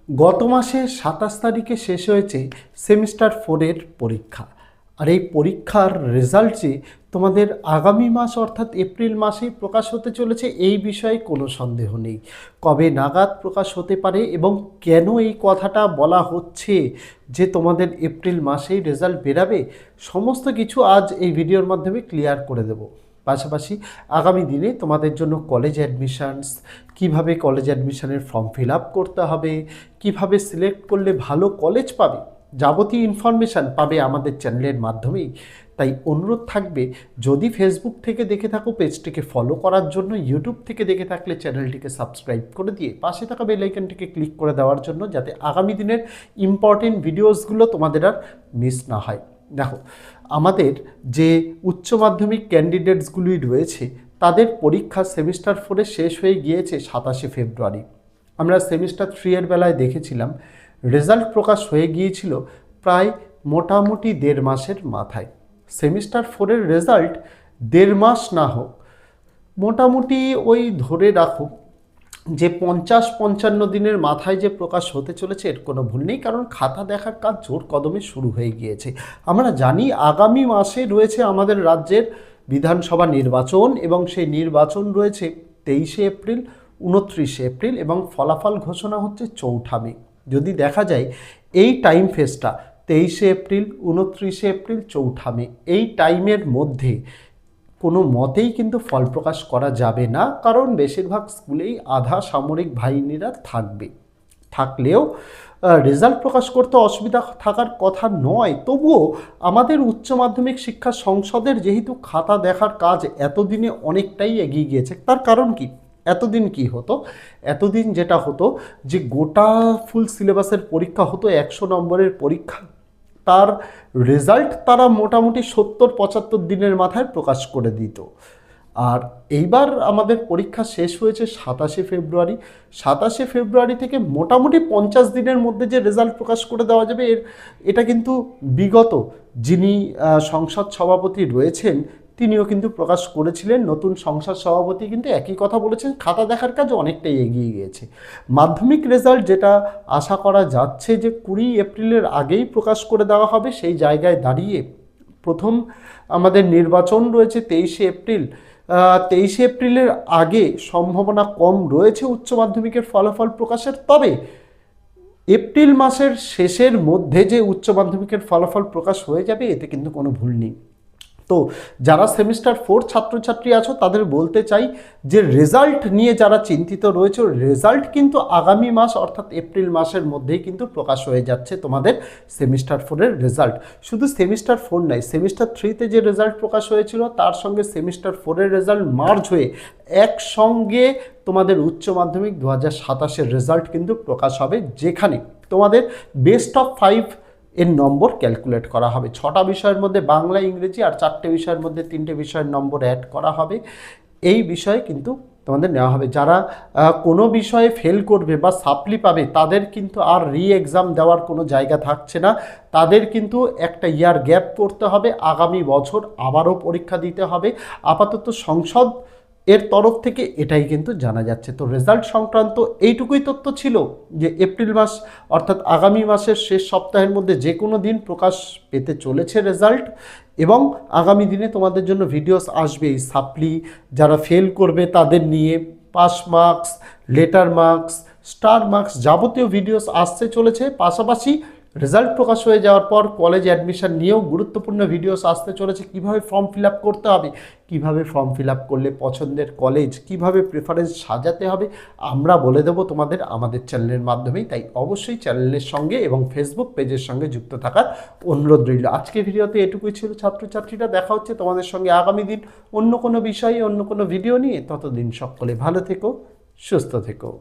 গত মাসে ২৭ তারিখে শেষ হয়েছে সেমিস্টার 4-এর পরীক্ষা। আর এই পরীক্ষার রেজাল্ট যে তোমাদের আগামী মাস অর্থাৎ এপ্রিল মাসেই প্রকাশ হতে চলেছে এই বিষয়ে কোনো সন্দেহ নেই। কবে নাগাদ প্রকাশ হতে পারে এবং কেন এই কথাটা বলা হচ্ছে যে তোমাদের এপ্রিল মাসেই রেজাল্ট বেরাবে, সমস্ত কিছু আজ এই ভিডিওর মাধ্যমে ক্লিয়ার করে দেব। পাশাপাশি আগামী দিনে তোমাদের জন্য কলেজ অ্যাডমিশনস, কিভাবে কলেজ অ্যাডমিশনের ফর্ম ফিল আপ করতে হবে, কিভাবে সিলেক্ট করলে ভালো কলেজ পাবে, যাবতীয় ইনফরমেশান পাবে আমাদের চ্যানেলের মাধ্যমেই। তাই অনুরোধ থাকবে, যদি ফেসবুক থেকে দেখে থাকো পেজটিকে ফলো করার জন্য, ইউটিউব থেকে দেখে থাকলে চ্যানেলটিকে সাবস্ক্রাইব করে দিয়ে পাশে থাকা বেল আইকনটিকে ক্লিক করে দেওয়ার জন্য, যাতে আগামী দিনের ইম্পর্টেন্ট ভিডিওসগুলো তোমাদের আর মিস না হয়। দেখো, আমাদের যে উচ্চ মাধ্যমিক ক্যান্ডিডেটসগুলি রয়েছে তাদের পরীক্ষা সেমিস্টার 4-এ শেষ হয়ে গিয়েছে 27শে ফেব্রুয়ারি। আমরা সেমিস্টার 3-এর বেলায় দেখেছিলাম রেজাল্ট প্রকাশ হয়ে গিয়েছিল প্রায় মোটামুটি 1.5 মাসের মাথায়। সেমিস্টার 4-এর রেজাল্ট 1.5 মাস না হোক, মোটামুটি ওই ধরে রাখো যে 50-55 দিনের মাথায় যে প্রকাশ হতে চলেছে এর কোনো ভুল নেই, কারণ খাতা দেখার কাজ জোর কদমে শুরু হয়ে গিয়েছে। আমরা জানি আগামী মাসে রয়েছে আমাদের রাজ্যের বিধানসভা নির্বাচন এবং সেই নির্বাচন রয়েছে 23শে এপ্রিল, 29শে এপ্রিল এবং ফলাফল ঘোষণা হচ্ছে 4 মে। যদি দেখা যায় এই টাইম ফেসটা 23শে এপ্রিল, 29শে এপ্রিল, 4 মে, এই টাইমের মধ্যে কোনো মতেই কিন্তু ফল প্রকাশ করা যাবে না, কারণ বেশিরভাগ স্কুলেই আধা সামরিক বাহিনীরা থাকলেও রেজাল্ট প্রকাশ করতে অসুবিধা থাকার কথা নয়। তবুও আমাদের উচ্চ মাধ্যমিক শিক্ষা সংসদের যেহেতু খাতা দেখার কাজ এতদিনে অনেকটাই এগিয়ে গিয়েছে, তার কারণ কি? এতদিন কি হতো? এতদিন যেটা হতো যে গোটা ফুল সিলেবাসের পরীক্ষা হতো, 100 নম্বরের পরীক্ষা, তার রেজাল্ট তারা মোটামুটি 70-75 দিনের মাথায় প্রকাশ করে দিত। আর এইবার আমাদের পরীক্ষা শেষ হয়েছে 27শে ফেব্রুয়ারি। 27শে ফেব্রুয়ারি থেকে মোটামুটি 50 দিনের মধ্যে যে রেজাল্ট প্রকাশ করে দেওয়া যাবে, এটা কিন্তু বিগত যিনি সংসদ সভাপতি রয়েছেন তিনিও কিন্তু প্রকাশ করেছিলেন। নতুন সংসদ সভাপতি কিন্তু একই কথা বলেছেন, খাতা দেখার কাজ অনেকটাই এগিয়ে গিয়েছে। মাধ্যমিক রেজাল্ট যেটা আশা করা যাচ্ছে যে 20 এপ্রিলের আগেই প্রকাশ করে দেওয়া হবে, সেই জায়গায় দাঁড়িয়ে প্রথম আমাদের নির্বাচন রয়েছে 23শে এপ্রিল। 23শে এপ্রিলের আগে সম্ভাবনা কম রয়েছে উচ্চ মাধ্যমিকের ফলাফল প্রকাশের। তবে এপ্রিল মাসের শেষের মধ্যে যে উচ্চ মাধ্যমিকের ফলাফল প্রকাশ হয়ে যাবে এতে কিন্তু কোনো ভুল নেই। তো যারা সেমিস্টার 4 ছাত্রছাত্রী আছো তাদের বলতে চাই যে রেজাল্ট নিয়ে যারা চিন্তিত রয়েছে, রেজাল্ট কিন্তু আগামী মাস অর্থাৎ এপ্রিল মাসের মধ্যেই কিন্তু প্রকাশ হয়ে যাচ্ছে তোমাদের সেমিস্টার 4-এর রেজাল্ট। শুধু সেমিস্টার 4 নয়, সেমিস্টার 3-তে যে রেজাল্ট প্রকাশ হয়েছিল তার সঙ্গে সেমিস্টার 4-এর রেজাল্ট মার্জ হয়ে একসঙ্গে তোমাদের উচ্চ মাধ্যমিক 2027-এর রেজাল্ট কিন্তু প্রকাশ হবে, যেখানে তোমাদের বেস্ট অফ 5 এর নম্বর ক্যালকুলেট করা হবে। 6টা বিষয়ের মধ্যে বাংলা, ইংরেজি আর 4টে বিষয়ের মধ্যে 3টে বিষয়ের নম্বর অ্যাড করা হবে। এই বিষয়ে কিন্তু তোমাদের নেওয়া হবে। যারা কোনো বিষয়ে ফেল করবে বা সাপ্লি পাবে তাদের কিন্তু আর এক্সাম দেওয়ার কোনো জায়গা থাকছে না। তাদের কিন্তু একটা ইয়ার গ্যাপ করতে হবে, আগামী বছর আবারও পরীক্ষা দিতে হবে। আপাতত সংসদ এর তরফ থেকে এটাই কিন্তু জানা যাচ্ছে। তো রেজাল্ট সংক্রান্ত এইটুকুই তথ্য ছিল যে এপ্রিল মাস অর্থাৎ আগামী মাসের শেষ সপ্তাহের মধ্যে যে কোনো দিন প্রকাশ পেতে চলেছে রেজাল্ট, এবং আগামী দিনে তোমাদের জন্য ভিডিওস আসবে এই সাপ্লি, যারা ফেল করবে তাদের নিয়ে, pass marks, letter marks, star marks, যাবতীয় ভিডিওস আসতে চলেছে। পাশাপাশি রেজাল্ট প্রকাশ হয়ে যাওয়ার পর কলেজ অ্যাডমিশন নিয়েও গুরুত্বপূর্ণ ভিডিওস আসতে চলেছে। কিভাবে ফর্ম ফিল আপ করতে হবে, কিভাবে ফর্ম ফিল আপ করলে পছন্দের কলেজ, কিভাবে প্রেফারেন্স সাজাতে হবে, আমরা বলে দেবো তোমাদের আমাদের চ্যানেলের মাধ্যমেই। তাই অবশ্যই চ্যানেলের সঙ্গে এবং ফেসবুক পেজের সঙ্গে যুক্ত থাকার অনুরোধ রইল। আজকে ভিডিওতে এটুকুই ছিল ছাত্রছাত্রীরা। দেখা হচ্ছে তোমাদের সঙ্গে আগামী দিন অন্য কোনো বিষয়ে, অন্য কোনো ভিডিও নিয়ে। ততদিন সকলে ভালো থেকো, সুস্থ থেকো।